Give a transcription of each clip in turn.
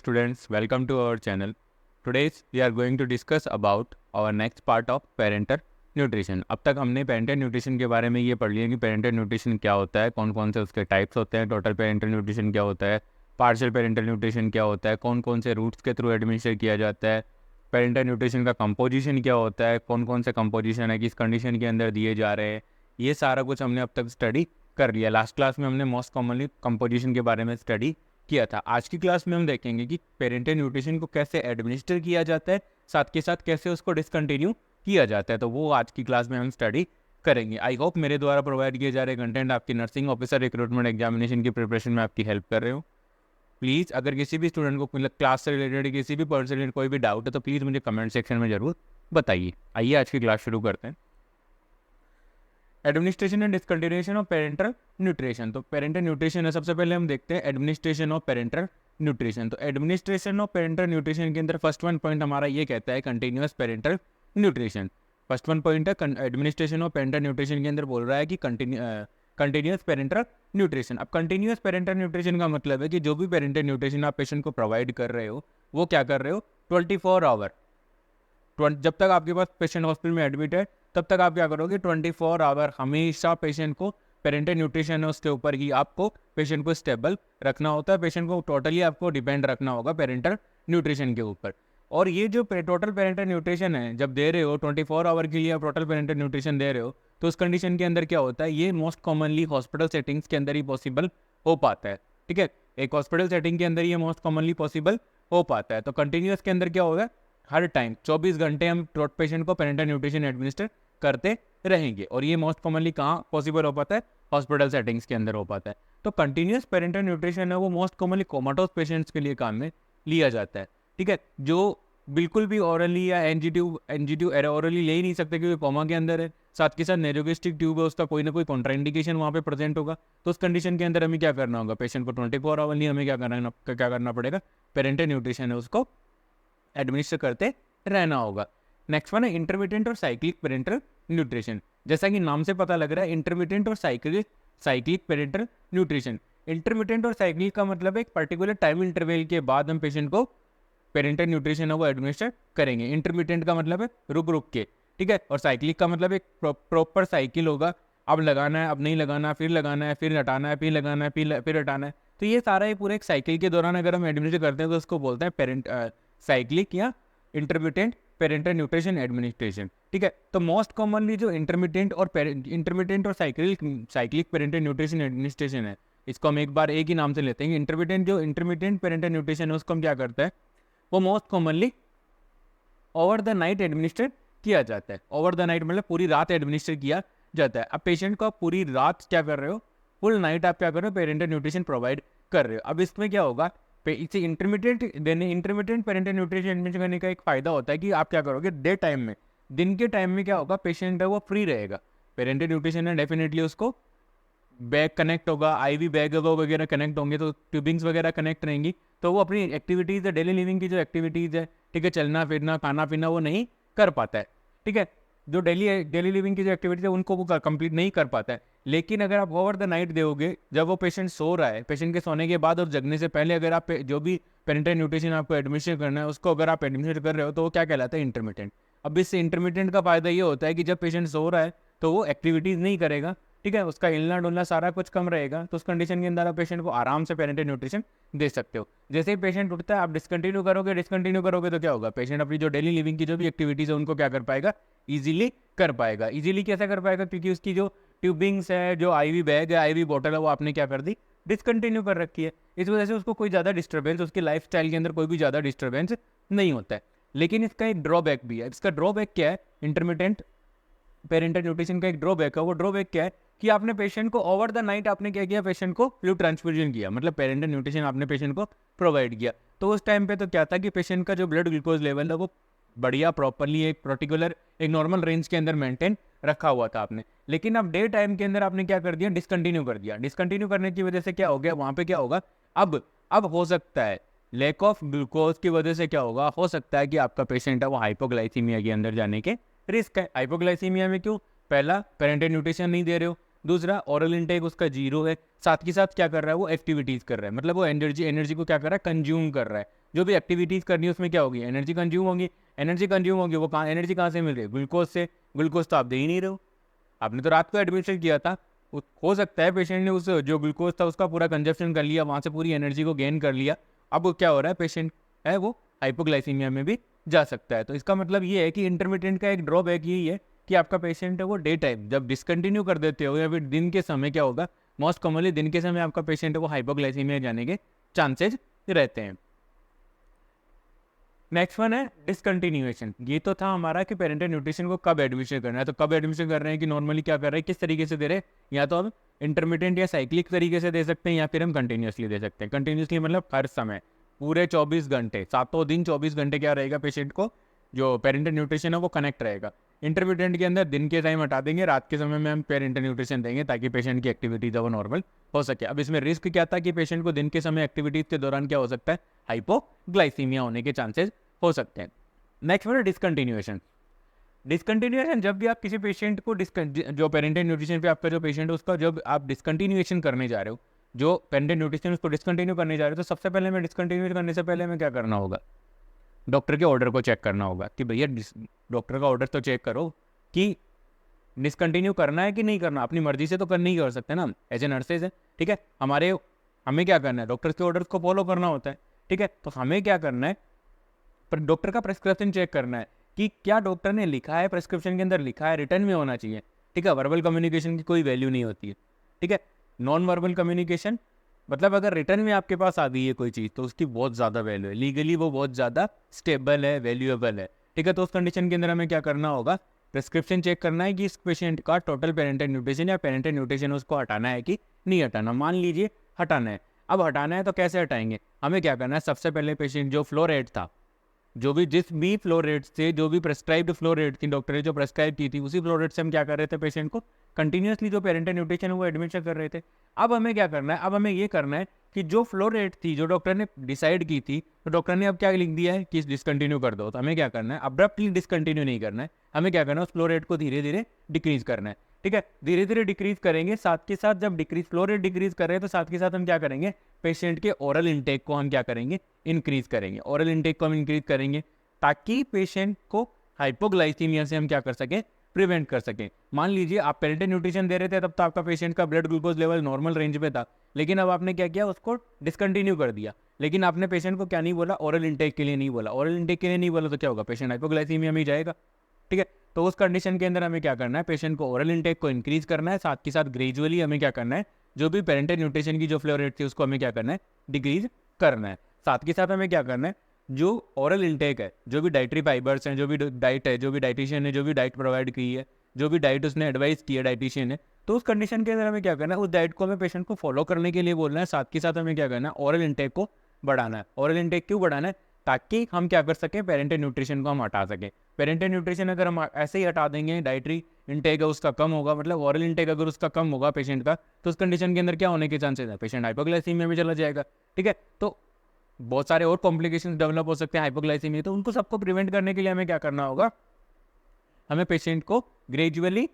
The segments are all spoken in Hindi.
students, welcome to our channel. Today we are going to discuss about our next part of parental nutrition. अब तक हमने पेरेंटल न्यूट्रिशन के बारे में ये पढ़ लिया कि पेरेंटल न्यूट्रिशन क्या होता है, कौन कौन से उसके टाइप्स होते हैं, टोटल पेरेंटल न्यूट्रिशन क्या होता है, पार्शियल पेरेंटल न्यूट्रिशन क्या होता है, कौन कौन से रूट्स के थ्रू एडमिनिस्टर किया जाता है, पेरेंटल न्यूट्रिशन का कंपोजिशन क्या होता है, कौन कौन से कंपोजिशन है, किस कंडीशन के अंदर दिए जा रहे हैं, ये सारा कुछ हमने अब तक स्टडी कर लिया। लास्ट क्लास में हमने मोस्ट कॉमनली कंपोजिशन के बारे में स्टडी किया था। आज की क्लास में हम देखेंगे कि पेरेंटल न्यूट्रिशन को कैसे एडमिनिस्टर किया जाता है, साथ के साथ कैसे उसको डिसकंटिन्यू किया जाता है। तो वो आज की क्लास में हम स्टडी करेंगे। आई होप मेरे द्वारा प्रोवाइड किए जा रहे कंटेंट आपकी नर्सिंग ऑफिसर रिक्रूटमेंट एग्जामिनेशन की प्रिपरेशन में आपकी हेल्प कर रहे हो। प्लीज़ अगर किसी भी स्टूडेंट को मतलब क्लास से रिलेटेड किसी भी पर्सन से रिलेटेड कोई भी डाउट है तो प्लीज़ मुझे कमेंट सेक्शन में ज़रूर बताइए। आइए आज की क्लास शुरू करते हैं। Administration and discontinuation of parental nutrition. तो पेरेंटल न्यूट्रिशन है, सबसे पहले हम देखते हैं एडमिनिस्ट्रेशन ऑफ पेरेंटल न्यूट्रिशन। तो एडमिनिस्ट्रेशन ऑफ पेरेंटल न्यूट्रिशन के अंदर फर्स्ट वन पॉइंट हमारा ये कहता है continuous parental nutrition. First one point है एडमिनिस्ट्रेशन ऑफ पेरेंटल न्यूट्रिशन के अंदर बोल रहा है कि कंटिन्यूअस पेरेंटल न्यूट्रिशन। अब कंटिन्यूअस पेरेंटल न्यूट्रिशन का मतलब है कि जो भी पेरेंटल न्यूट्रिशन आप पेशेंट को प्रोवाइड कर रहे हो वो क्या कर रहे हो 24 आवर, जब तक आपके पास पेशेंट हॉस्पिटल में एडमिट है तब तक आप क्या करोगे 24 आवर हमेशा पेशेंट को पेरेंटल न्यूट्रिशन है उसके ऊपर ही आपको पेशेंट को स्टेबल रखना होता है। पेशेंट को टोटली आपको डिपेंड रखना होगा पेरेंटल न्यूट्रिशन के ऊपर। और ये जो टोटल पेरेंटल न्यूट्रिशन है जब दे रहे हो 24 आवर के लिए आप टोटल पेरेंटल न्यूट्रिशन दे रहे हो तो उस कंडीशन के अंदर क्या होता है, ये मोस्ट कॉमनली हॉस्पिटल सेटिंग्स के अंदर ही पॉसिबल हो पाता है। ठीक है, एक हॉस्पिटल सेटिंग के अंदर ये मोस्ट कॉमनली पॉसिबल हो पाता है। तो कंटिन्यूअस के अंदर क्या होगा, हर टाइम 24 घंटे हम पेशेंट को पेरेंटल न्यूट्रिशन एडमिनिस्टर करते रहेंगे। और ये मोस्ट कॉमनली कहाँ पॉसिबल हो पाता है, हॉस्पिटल सेटिंग्स के अंदर हो पाता है। तो कंटिन्यूअस पेरेंटल न्यूट्रिशन है वो मोस्ट कॉमनली कोमाटोस पेशेंट्स के लिए काम में लिया जाता है। ठीक है, जो बिल्कुल भी ऑरली या एनजीट्यूब ऑरली ले ही नहीं सकते क्योंकि कोमा के अंदर है, साथ के साथ नेरोगेस्टिक ट्यूब है, उसका कोई ना कोई कॉन्ट्राइंडिकेशन वहाँ पे प्रेजेंट होगा। तो उस कंडीशन के अंदर हमें क्या करना होगा, पेशेंट को 24 आवर नहीं हमें क्या करना पड़ेगा, पेरेंटल न्यूट्रिशन है उसको एडमिनिस्टर करते रहना होगा। नेक्स्ट वन है इंटरमिटेंट और साइक्लिक पेरेंटल न्यूट्रिशन। जैसा कि नाम से पता लग रहा है इंटरमिटेंट और साइक्लिक पेरेंटल न्यूट्रिशन। इंटरमिटेंट और साइक्लिक का मतलब है एक पर्टिकुलर टाइम इंटरवल के बाद हम पेशेंट को पेरेंटल न्यूट्रिशन है वो एडमिनिस्टर करेंगे। इंटरमिटेंट का मतलब है रुक रुक के, ठीक है, और साइक्लिक का मतलब एक प्रॉपर साइकिल होगा, अब लगाना है, अब नहीं लगाना, फिर लगाना है, फिर हटाना है, फिर लगाना है, फिर हटाना है। तो ये सारा पूरे एक साइकिल के दौरान अगर हम एडमिनिस्टर करते हैं तो उसको बोलते हैं साइक्लिक या इंटरमिटेंट पेरेंटल न्यूट्रिशन एडमिनिस्ट्रेशन। ठीक है, तो मोस्ट कॉमनली जो इंटरमिटेंट और साइक्लिक पेरेंटल न्यूट्रिशन एडमिनिस्ट्रेशन है इसको हम एक बार एक ही नाम से लेते हैं। इंटरमिटेंट पेरेंटल न्यूट्रिशन है उसको हम क्या करते हैं, वो most commonly over the night administer किया जाता है। ओवर द नाइट मतलब पूरी रात एडमिनिस्टर किया जाता है। अब पेशेंट को आप पूरी रात क्या कर रहे हो, फुल नाइट आप क्या कर रहे हो, पेरेंटल न्यूट्रिशन प्रोवाइड कर रहे हो। अब इसमें क्या होगा, इसे इंटरमिटेंट पेरेंटल न्यूट्रिशन एडमिनिस्टर करने का एक फायदा होता है कि आप क्या करोगे डे टाइम में, दिन के टाइम में क्या होगा, पेशेंट है वो फ्री रहेगा। पेरेंटल न्यूट्रिशन है डेफिनेटली उसको बैग कनेक्ट होगा, आईवी बैग वो वगैरह कनेक्ट होंगे, तो ट्यूबिंग्स वगैरह कनेक्ट रहेंगी, तो वो अपनी एक्टिविटीज़ है, डेली लिविंग की जो एक्टिविटीज़ है, ठीक है, चलना फिरना खाना पीना वो नहीं कर पाता है। ठीक है, जो डेली लिविंग की जो एक्टिविटीज है उनको वो कंप्लीट नहीं कर पाता है। लेकिन अगर आप ओवर द नाइट दोगे, जब वो पेशेंट सो रहा है, पेशेंट के सोने के बाद और जगने से पहले अगर आप जो भी पेरेंटल न्यूट्रिशन आपको एडमिनिस्टर करना है उसको अगर आप एडमिनिस्टर कर रहे हो तो वो क्या कहलाता है, इंटरमिटेंट। अब इससे इंटरमिटेंट का फायदा ये होता है कि जब पेशेंट सो रहा है तो वो एक्टिविटीज़ नहीं करेगा, ठीक है, उसका हिलना डुलना सारा कुछ कम रहेगा। तो उस कंडीशन के अंदर आप पेशेंट को आराम से पेरेंटल न्यूट्रिशन दे सकते हो। जैसे ही पेशेंट उठता है आप डिसकंटिन्यू करोगे तो क्या होगा, पेशेंट अपनी जो डेली लिविंग की जो भी एक्टिविटीज़ है उनको क्या कर पाएगा, ईजिली कर पाएगा। ईजिली कैसे कर पाएगा, क्योंकि उसकी जो ट्यूबिंग्स है, जो आईवी बैग है, आईवी बॉटल है, वो आपने क्या कर दी, डिसकंटिन्यू कर रखी है। इस वजह से उसको कोई ज़्यादा डिस्टर्बेंस, उसकी लाइफ स्टाइल के अंदर कोई भी ज़्यादा डिस्टर्बेंस नहीं होता है। लेकिन इसका एक ड्रॉबैक भी है। इसका ड्रॉबैक क्या है, इंटरमिटेंट पेरेंटल न्यूट्रिशन का एक ड्रॉबैक है। वो ड्रॉबैक क्या है कि आपने पेशेंट को ओवर द नाइट आपने क्या किया, पेशेंट को फ्लूइड ट्रांसफ्यूजन किया, मतलब पेरेंटल न्यूट्रिशन आपने पेशेंट को प्रोवाइड किया। तो उस टाइम पे तो क्या था कि पेशेंट का जो ब्लड ग्लूकोज लेवल है वो बढ़िया प्रॉपरली एक पर्टिकुलर एक नॉर्मल रेंज के अंदर मेंटेन रखा हुआ था आपने। लेकिन अब डे टाइम के अंदर आपने क्या कर दिया, डिसकंटिन्यू कर दिया। डिसकंटिन्यू करने की वजह से क्या हो गया, वहाँ पे क्या होगा, अब हो सकता है लैक ऑफ ग्लूकोज की वजह से क्या होगा, हो सकता है कि आपका पेशेंट है वो हाइपोग्लाइसीमिया के अंदर जाने के रिस्क है। हाइपोग्लाइसीमिया में क्यों, पहला पेरेंटल न्यूट्रिशन नहीं दे रहे हो, दूसरा ओरल इनटेक उसका जीरो है, साथ के साथ क्या कर रहा है वो एक्टिविटीज़ कर रहा है, मतलब वो एनर्जी को क्या कर रहा है, कंज्यूम कर रहा है। जो भी एक्टिविटीज़ करनी है उसमें क्या होगी, एनर्जी कंज्यूम होगी। एनर्जी कंज्यूम होगी, वो कहाँ एनर्जी कहाँ से मिल रही है, ग्लूकोज से। ग्लूकोज तो आप दे ही नहीं रहे हो, आपने तो रात को एडमिशन किया था। हो सकता है पेशेंट ने उस जो ग्लूकोज था उसका पूरा कंजप्शन कर लिया, वहाँ से पूरी एनर्जी को गेन कर लिया। अब वो क्या हो रहा है, पेशेंट है वो हाइपोग्लाइसीमिया में भी जा सकता है। तो इसका मतलब ये है कि इंटरमीडिएट का एक ड्रॉबैक यही है कि आपका पेशेंट है वो डे टाइम जब डिसकंटिन्यू कर देते हो या फिर दिन के समय क्या होगा, मोस्ट कॉमनली दिन के समय आपका पेशेंट है वो हाइपोग्लाइसीमिया जाने के चांसेस रहते हैं। नेक्स्ट वन है डिसकंटिन्यूएशन। ये तो था हमारा कि पेरेंटल न्यूट्रिशन को कब एडमिशन करना है। तो कब एडमिशन कर रहे हैं कि नॉर्मली क्या कर रहे हैं, किस तरीके से दे रहे हैं, या तो हम इंटरमीडिएट या साइक्लिक तरीके से दे सकते हैं या फिर हम कंटिन्यूसली दे सकते हैं। कंटिन्यूसली मतलब हर समय पूरे 24 घंटे, सातों दिन 24 घंटे क्या रहेगा, पेशेंट को जो पेरेंटल न्यूट्रिशन है वो कनेक्ट रहेगा। इंटरमीडिएट के अंदर दिन के टाइम हटा देंगे, रात के समय में हम पेरेंटल न्यूट्रिशन देंगे ताकि पेशेंट की एक्टिविटीज है वो नॉर्मल हो सके। अब इसमें रिस्क क्या था कि पेशेंट को दिन के समय एक्टिविटीज के दौरान क्या हो सकता है, हाइपोग्लाइसीमिया होने के चांसेस हो सकते हैं। नेक्स्ट है डिसकंटिन्यूएशन। डिसकंटिन्यूएशन जब भी आप किसी पेशेंट को जो पेरेंटल न्यूट्रिशन पे आपका जो पेशेंट है उसका जब आप डिसकंटिन्यूएशन करने जा रहे हो, जो पेरेंटल न्यूट्रिशन उसको डिसकंटिन्यू करने जा रहे हो, तो सबसे पहले हमें डिसकंटिन्यू करने से पहले हमें क्या करना होगा, डॉक्टर के ऑर्डर को चेक करना होगा कि भैया डॉक्टर का ऑर्डर तो चेक करो कि डिसकंटिन्यू करना है कि नहीं करना। अपनी मर्जी से तो कर नहीं कर सकते ना, एज ए नर्सेज है, ठीक है। हमें क्या करना है, डॉक्टर के ऑर्डर्स को फॉलो करना होता है, ठीक है। तो हमें क्या करना है, पर डॉक्टर का प्रेस्क्रिप्शन चेक करना है कि क्या डॉक्टर ने लिखा है, प्रेस्क्रिप्शन के अंदर लिखा है, रिटर्न में होना चाहिए, ठीक है। वर्बल कम्युनिकेशन की कोई वैल्यू नहीं होती है, ठीक है। नॉन वर्बल कम्युनिकेशन मतलब अगर रिटर्न में आपके पास आ गई है कोई चीज़ तो उसकी बहुत ज़्यादा वैल्यू है, लीगली वो बहुत ज़्यादा स्टेबल है, वैल्यूएबल है, ठीक है। तो उस कंडीशन के अंदर हमें क्या करना होगा, प्रेस्क्रिप्शन चेक करना है कि इस पेशेंट का टोटल पेरेंटल न्यूट्रिशन या पेरेंटल न्यूट्रिशन उसको हटाना है कि नहीं हटाना। मान लीजिए हटाना है, अब हटाना है तो कैसे हटाएंगे, हमें क्या करना है, सबसे पहले पेशेंट जो फ्लो रेट था, जो भी जिस भी फ्लो रेट से, जो भी प्रेस्क्राइब्ड फ्लो रेट थी डॉक्टर ने जो प्रेस्क्राइब की थी, उसी फ्लो रेट से हम क्या कर रहे थे, पेशेंट को कंटिन्यूसली जो पेरेंटल न्यूट्रिशन है वो एडमिशन कर रहे थे। अब हमें क्या करना है, अब हमें ये करना है कि जो फ्लो रेट थी जो डॉक्टर ने डिसाइड की थी, तो डॉक्टर ने अब क्या लिख दिया है कि डिसकंटिन्यू कर दो। तो हमें क्या करना है, अब्रप्टली डिसकंटिन्यू नहीं करना है, हमें क्या करना है, उस फ्लो रेट को धीरे धीरे डिक्रीज करना है, ठीक है। धीरे धीरे डिक्रीज करेंगे, साथ के साथ जब डिक्रीज फ्लो रेट डिक्रीज कर रहे हैं तो साथ के साथ हम क्या करेंगे, पेशेंट के ओरल इंटेक को हम क्या करेंगे, इंक्रीज करेंगे। ओरल इंटेक को हम इंक्रीज करेंगे ताकि पेशेंट को हाइपोग्लाइसीमिया से हम क्या कर सकें, प्रिवेंट कर सकें। मान लीजिए आप पेरेंटल न्यूट्रिशन दे रहे थे तब तो आपका पेशेंट का blood glucose level normal range पे था, लेकिन अब आपने क्या किया, उसको डिसकंटिन्यू कर दिया। लेकिन आपने पेशेंट को क्या नहीं बोला, ओरल इंटेक के लिए नहीं बोला। ओरल इंटेक के लिए नहीं बोला तो क्या होगा, पेशेंट हाइपोग्लाइसीमिया में जाएगा, ठीक है। तो उस कंडीशन के अंदर हमें क्या करना है, पेशेंट को ओरल इंटेक को इंक्रीज करना है, साथ के साथ ग्रेजुअली हमें क्या करना है, जो भी पेरेंटल न्यूट्रिशन की जो फ्लो रेट थी उसको हमें क्या करना है, डिक्रीज करना है। साथ के साथ हमें क्या करना है, जो ओरल इंटेक है, जो भी डाइटरी फाइबर्स हैं, जो भी डाइट है, जो भी डाइटिशियन ने जो भी डाइट प्रोवाइड की है, जो भी डाइट उसने एडवाइस की है डाइटिशियन ने, तो उस कंडीशन के अंदर हमें क्या करना है, उस डाइट को हमें पेशेंट को फॉलो करने के लिए बोलना है। साथ के साथ हमें क्या करना है, ओरल इंटेक को बढ़ाना है। ओरल इंटेक क्यों बढ़ाना है, ताकि हम क्या कर सकें, पेरेंटल न्यूट्रिशन को हम हटा सकें। पेरेंटल न्यूट्रिशन अगर हम ऐसे ही हटा देंगे, डाइटरी इंटेक है उसका कम होगा, मतलब ओरल इंटेक अगर उसका कम होगा पेशेंट का, तो उस कंडीशन के अंदर क्या होने के चांसेस है, पेशेंट हाइपोग्लाइसीमिया में चला जाएगा, ठीक है। तो बहुत सारे और कॉम्प्लिकेशंस डेवलप हो सकते हैं हाइपोग्लाइसीमिया, तो उनको सबको प्रिवेंट करने के लिए हमें क्या करना होगा, हमें पेशेंट को ग्रेजुअली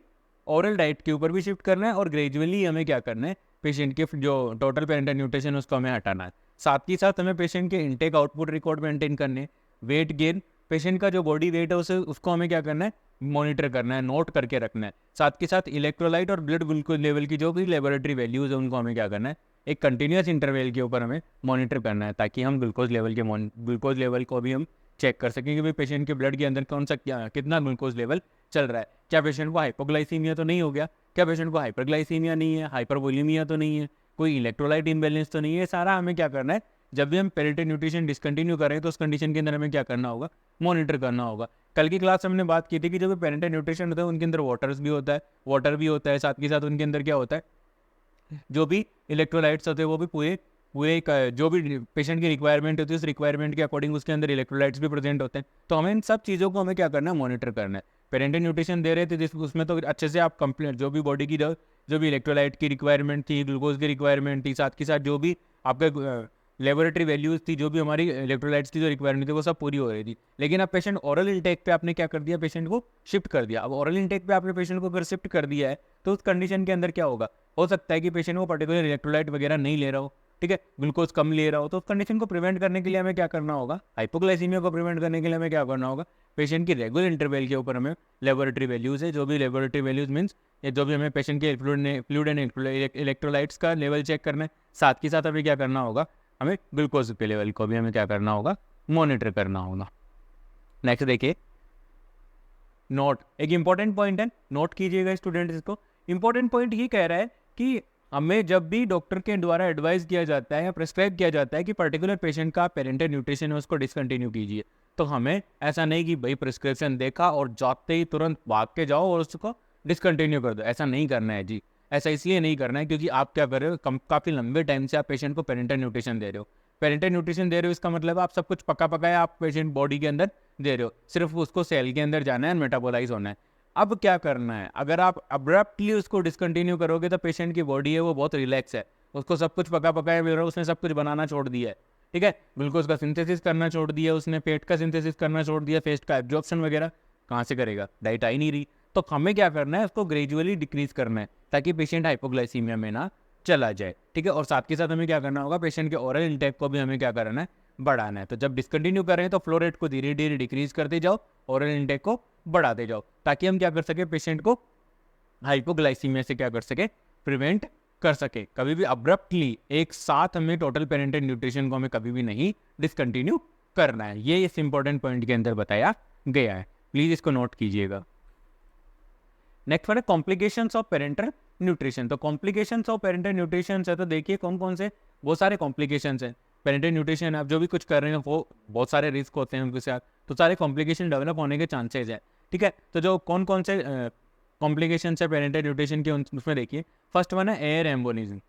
ओरल डाइट के ऊपर भी शिफ्ट करना है और ग्रेजुअली हमें क्या करना है, पेशेंट के जो टोटल पेरेंटल न्यूट्रिशन उसको हमें हटाना है। साथ ही साथ हमें पेशेंट के इनटेक आउटपुट रिकॉर्ड मेंटेन करने, वेट गेन, पेशेंट का जो बॉडी वेट है उसको हमें क्या करना है, मॉनिटर करना है, नोट करके रखना है। साथ के साथ इलेक्ट्रोलाइट और ब्लड ग्लूकोज लेवल की जो भी लेबोरेटरी वैल्यूज है उनको हमें क्या करना है, एक कंटिन्यूस इंटरवल के ऊपर हमें मॉनिटर करना है, ताकि हम ग्लूकोज लेवल को भी हम चेक कर सकें कि भाई पेशेंट के ब्लड के अंदर कौन सा कितना ग्लूकोज लेवल चल रहा है। क्या पेशेंट को हाइपोग्लाइसीमिया तो नहीं हो गया, क्या पेशेंट को हाइपरग्लाइसीमिया नहीं है, हाइपरवोलीमिया तो नहीं है, कोई इलेक्ट्रोलाइट इम्बैलेंस तो नहीं है। सारा हमें क्या करना है, जब भी हम पेरेंटल न्यूट्रिशन डिसकंटिन्यू करें तो उस कंडीशन के अंदर हमें क्या करना होगा, मॉनिटर करना होगा। कल की क्लास हमने बात की थी कि जो भी पेरेंटल न्यूट्रिशन होता है उनके अंदर वाटर भी होता है, साथ के साथ उनके अंदर क्या होता है, जो भी इलेक्ट्रोलाइट्स होते हैं वो भी पूरे जो भी पेशेंट की रिक्वायरमेंट होती है उस रिक्वायरमेंट के अकॉर्डिंग उसके अंदर इलेक्ट्रोलाइट्स भी प्रेजेंट होते हैं। तो हमें इन सब चीज़ों को हमें क्या करना है, मॉनिटर करना है। पेरेंटल न्यूट्रिशन दे रहे थे जिस उसमें तो अच्छे से आप कंप्लीट जो भी बॉडी की जो भी इलेक्ट्रोलाइट की रिक्वायरमेंट थी, ग्लूकोज की रिक्वायरमेंट थी, साथ के साथ जो भी आपका लेबोरेटरी वैल्यूज थी, जो भी हमारी इलेक्ट्रोलाइट्स की जो रिक्वायरमेंट थी वो सब पूरी हो रही थी। लेकिन अब पेशेंट ओरल इंटेक पे आपने क्या कर दिया, पेशेंट को शिफ्ट कर दिया। अब ओरल इंटेक पे आपने पेशेंट को अगर शिफ्ट कर दिया है तो उस कंडीशन के अंदर क्या होगा, हो सकता है कि पेशेंट वो पर्टिकुलर इलेक्ट्रोलाइट वगैरह नहीं ले रहा हो, ठीक है, ग्लूकोज कम ले रहा हो, तो उस कंडीशन को प्रिवेंट करने के लिए हमें क्या करना होगा, हाइपोग्लाइसीमिया को प्रिवेंट करने के लिए हमें क्या करना होगा, पेशेंट की रेगुलर इंटरवल के ऊपर हमें लेबोरेटरी वैल्यूज़ है, जो भी लेबोरेटरी वैल्यूज़ मीन्स ये जो भी हमें पेशेंट के फ्लूइड एंड इलेक्ट्रोलाइट्स का लेवल चेक करना है, साथ के साथ हमें क्या करना होगा, हमें ग्लूकोज के लेवल को भी हमें क्या करना होगा, मॉनिटर करना होगा। नेक्स्ट देखिए, नोट, एक इंपॉर्टेंट पॉइंट है, नोट कीजिएगा स्टूडेंट्स इसको। इंपॉर्टेंट पॉइंट ये कह रहा है कि हमें जब भी डॉक्टर के द्वारा एडवाइस किया जाता है या प्रिस्क्राइब किया जाता है कि पर्टिकुलर पेशेंट का पेरेंटल न्यूट्रिशन है उसको डिसकंटिन्यू कीजिए, तो हमें ऐसा नहीं कि भाई प्रिस्क्रिप्शन देखा और जाते ही तुरंत भाग के जाओ और उसको डिसकंटिन्यू कर दो, ऐसा नहीं करना है जी। ऐसा इसलिए नहीं करना है क्योंकि आप क्या कर रहे हो, काफ़ी लंबे टाइम से आप पेशेंट को पेरेंटल न्यूट्रिशन दे रहे हो। पेरेंटल न्यूट्रिशन दे रहे हो इसका मतलब आप सब कुछ पका पकाया आप पेशेंट बॉडी के अंदर दे रहे हो, सिर्फ उसको सेल के अंदर जाना है, मेटाबोलाइज होना है। अब क्या करना है, अगर आप अब्रप्टली उसको डिसकंटिन्यू करोगे तो पेशेंट की बॉडी है वो बहुत रिलैक्स है, उसको सब कुछ पका पकाया मिल रहा है, उसने सब कुछ बनाना छोड़ दिया है, ठीक है, ग्लूकोज का सिंथेसिस करना छोड़ दिया उसने, फैट का सिंथेसिस करना छोड़ दिया, फेस्ट का एब्जॉर्प्शन वगैरह कहाँ से करेगा, डाइट आ ही नहीं रही। तो हमें क्या करना है, उसको ग्रेजुअली डिक्रीज करना है ताकि पेशेंट हाइपोग्लाइसीमिया में ना चला जाए, ठीक है। और साथ के साथ हमें क्या करना होगा, पेशेंट के ओरल इंटेक को भी हमें क्या करना है, बढ़ाना है। तो जब डिसकंटिन्यू कर रहे हैं तो फ्लो रेट को धीरे धीरे डिक्रीज करते जाओ, ओरल इंटेक को बढ़ाते जाओ, ताकि हम क्या कर सके, पेशेंट को हाइपोग्लाइसीमिया से क्या कर सके, प्रिवेंट कर सके। कभी भी अब्रप्टली एक साथ हमें टोटल पेरेंटल न्यूट्रिशन को हमें कभी भी नहीं डिसकंटिन्यू करना है, ये इस इंपॉर्टेंट पॉइंट के अंदर बताया गया है, प्लीज इसको नोट कीजिएगा। नेक्स्ट वन है कॉम्प्लिकेशंस ऑफ पेरेंटल न्यूट्रिशन। तो कॉम्प्लिकेशंस ऑफ पेरेंटल न्यूट्रिशन है, तो देखिए कौन कौन से, बहुत सारे कॉम्प्लिकेशंस हैं। पेरेंटल न्यूट्रिशन आप जो भी कुछ कर रहे हैं वो बहुत सारे रिस्क होते हैं उनके साथ, तो सारे कॉम्प्लिकेशन डेवलप होने के चांसेज है, ठीक है। तो जो कौन कौन से कॉम्प्लिकेशन है पेरेंटल न्यूट्रिशन के उसमें देखिए, फर्स्ट वन है एयर एम्बोलिज्म।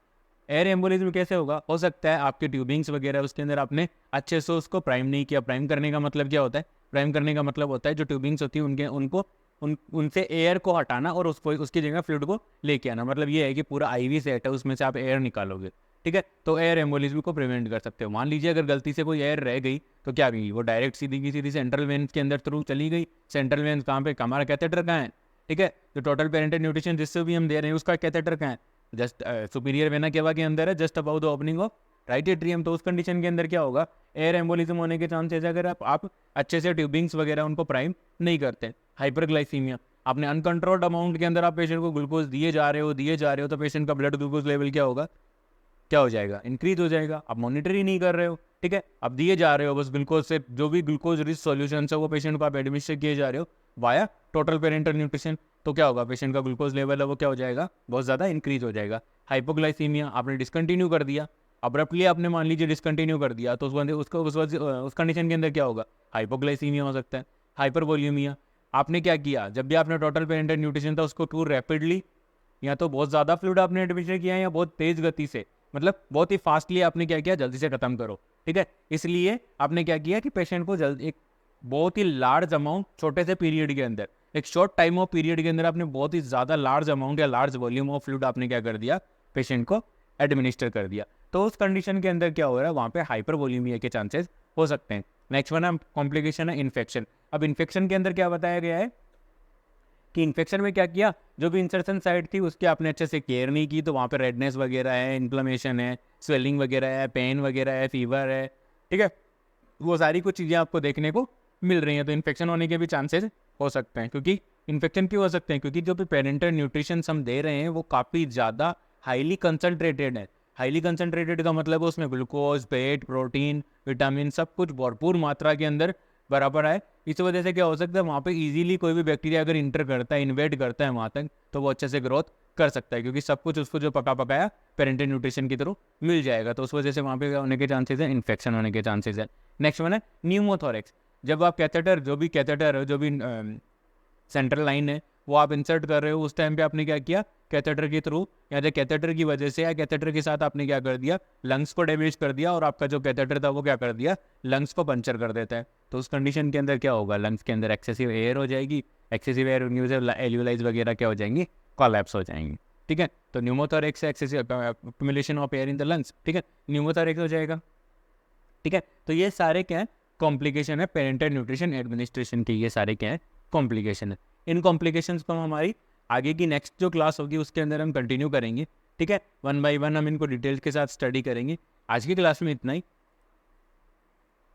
एयर एम्बोलिज्म कैसे होगा, हो सकता है आपके ट्यूबिंग्स वगैरह उसके अंदर आपने अच्छे से उसको प्राइम नहीं किया। प्राइम करने का मतलब क्या होता है, प्राइम करने का मतलब होता है जो ट्यूबिंग्स होती है उनके उनको उनसे एयर को हटाना और उसको उसकी जगह फ्लूइड को लेके आना। मतलब ये है कि पूरा आईवी सेट है उसमें से आप एयर निकालोगे, ठीक है। तो एयर एम्बोलिज्म को प्रिवेंट कर सकते हो। मान लीजिए अगर गलती से कोई एयर रह गई तो क्या गई, वो डायरेक्ट सीधी की सीधी सेंट्रल वेन्स के अंदर थ्रू चली गई। सेंट्रल वेन्स कहाँ पे, हमारा कैथेटर कहाँ है, ठीक है। तो टोटल पेरेंटल न्यूट्रिशन जिससे भी हम दे रहे हैं उसका कैथेटर कहाँ है, जस्ट सुपीरियर वेना केवा के अंदर है, just about the opening of right atrium. तो उस कंडीशन के अंदर क्या होगा, एयर एम्बोलिज्म होने के चांसेस अगर आप अच्छे से ट्यूबिंग्स वगैरह उनको प्राइम नहीं करते। हाइपरग्लाइसीमिया, आपने अनकंट्रोल्ड अमाउंट के अंदर आप पेशेंट को ग्लूकोज दिए जा रहे हो तो पेशेंट का ब्लड ग्लूकोज लेवल क्या होगा, क्या हो जाएगा, इंक्रीज हो जाएगा। आप मॉनिटर ही नहीं कर रहे हो, ठीक है, आप दिए जा रहे हो बस ग्लूकोज से, जो भी ग्लूकोज रिच सॉल्यूशन है वो पेशेंट को आप एडमिनिस्टर किए जा रहे हो वाया टोटल पेरेंटल न्यूट्रिशन। तो क्या होगा, पेशेंट का ग्लूकोज लेवल है वो क्या हो जाएगा, बहुत ज़्यादा इंक्रीज हो जाएगा। हाइपोग्लाइसीमिया, आपने डिसकंटिन्यू कर दिया, अब्रप्टली आपने मान लीजिए डिसकंटिन्यू कर दिया, तो उस कंडीशन के अंदर क्या होगा, हाइपोग्लाइसीमिया हो सकता है। हाइपरवोल्यूमिया, आपने क्या किया, जब भी आपने टोटल पेरेंटल न्यूट्रिशन था उसको टू रैपिडली, या तो बहुत ज़्यादा फ्लूइड आपने एडमिनिस्टर किया है या बहुत तेज़ गति से, मतलब बहुत ही फास्टली आपने क्या किया, जल्दी से खत्म करो, ठीक है। इसलिए आपने क्या किया कि पेशेंट को जल्द एक बहुत ही लार्ज अमाउंट छोटे से पीरियड के अंदर, एक शॉर्ट टाइम ऑफ पीरियड के अंदर आपने बहुत ही ज़्यादा लार्ज अमाउंट या लार्ज वॉल्यूम ऑफ फ्लूइड आपने क्या कर दिया, पेशेंट को एडमिनिस्टर कर दिया। तो उस कंडीशन के अंदर क्या हो रहा है, वहाँ पे हाइपरवोल्यूमिया के चांसेस हो सकते हैं। नेक्स्ट वन है कॉम्प्लिकेशन है इन्फेक्शन। अब इन्फेक्शन के अंदर क्या बताया गया है कि इन्फेक्शन में क्या किया, जो भी इंसर्शन साइट थी उसकी आपने अच्छे से केयर नहीं की, तो वहाँ पे रेडनेस वगैरह है, इन्फ्लेमेशन है, स्वेलिंग वगैरह है, पेन वगैरह है, फीवर है, ठीक है, वो सारी कुछ चीज़ें आपको देखने को मिल रही हैं। तो इन्फेक्शन होने के भी चांसेस हो सकते हैं। क्योंकि इन्फेक्शन क्यों हो सकते हैं, क्योंकि जो भी पेरेंटल न्यूट्रिशन हम दे रहे हैं वो काफ़ी ज़्यादा हाईली कंसनट्रेटेड है। हाईली कंसनट्रेटेड का मतलब है उसमें ग्लूकोज, फैट, प्रोटीन, विटामिन सब कुछ भरपूर मात्रा के अंदर बराबर है। इस वजह से क्या हो सकता है, वहाँ पे इजीली कोई भी बैक्टीरिया अगर इंटर करता है, इन्वेट करता है वहाँ तक, तो वो अच्छे से ग्रोथ कर सकता है, क्योंकि सब कुछ उसको जो पका पकाया पेरेंटल न्यूट्रिशन की थ्रू मिल जाएगा। तो उस वजह से वहाँ पे होने के चांसेस है, इन्फेक्शन होने के चांसेस है। नेक्स्ट वन है न्यूमोथोरेक्स। जब आप कैथेटर, जो भी कैथेटर है, जो भी सेंट्रल लाइन है वो आप इंसर्ट कर रहे हो, उस टाइम पे आपने क्या किया, कैथेटर के थ्रू या जो कैथेटर की वजह से या कैथेटर के साथ आपने क्या कर दिया, लंग्स को डैमेज कर दिया, और आपका जो कैथेटर था वो क्या कर दिया, लंग्स को पंचर कर देता है। तो उस कंडीशन के अंदर क्या होगा, लंग्स के अंदर एक्सेसिव एयर हो जाएगी, एक्सेसिव एयर एल्यूलाइज वगैरह क्या हो जाएंगी, कोलैप्स हो जाएंगी, ठीक है। तो pneumothorax excessive accumulation of air in the lungs, ठीक है, न्यूमोथोरेक्स हो जाएगा, ठीक है। तो ये सारे क्या है, कॉम्प्लिकेशन है पेरेंटल न्यूट्रिशन एडमिनिस्ट्रेशन के, ये सारे क्या है, कॉम्प्लिकेशन है। इन कॉम्प्लिकेशंस को हम हमारी आगे की नेक्स्ट जो क्लास होगी उसके अंदर हम कंटिन्यू करेंगे, ठीक है। वन बाय वन हम इनको डिटेल्स के साथ स्टडी करेंगे। आज की क्लास में इतना ही।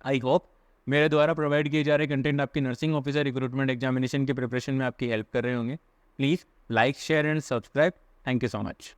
आई होप मेरे द्वारा प्रोवाइड किए जा रहे कंटेंट आपकी नर्सिंग ऑफिसर रिक्रूटमेंट एग्जामिनेशन के प्रिपरेशन में आपकी हेल्प कर रहे होंगे। Please like share and subscribe. Thank you so much.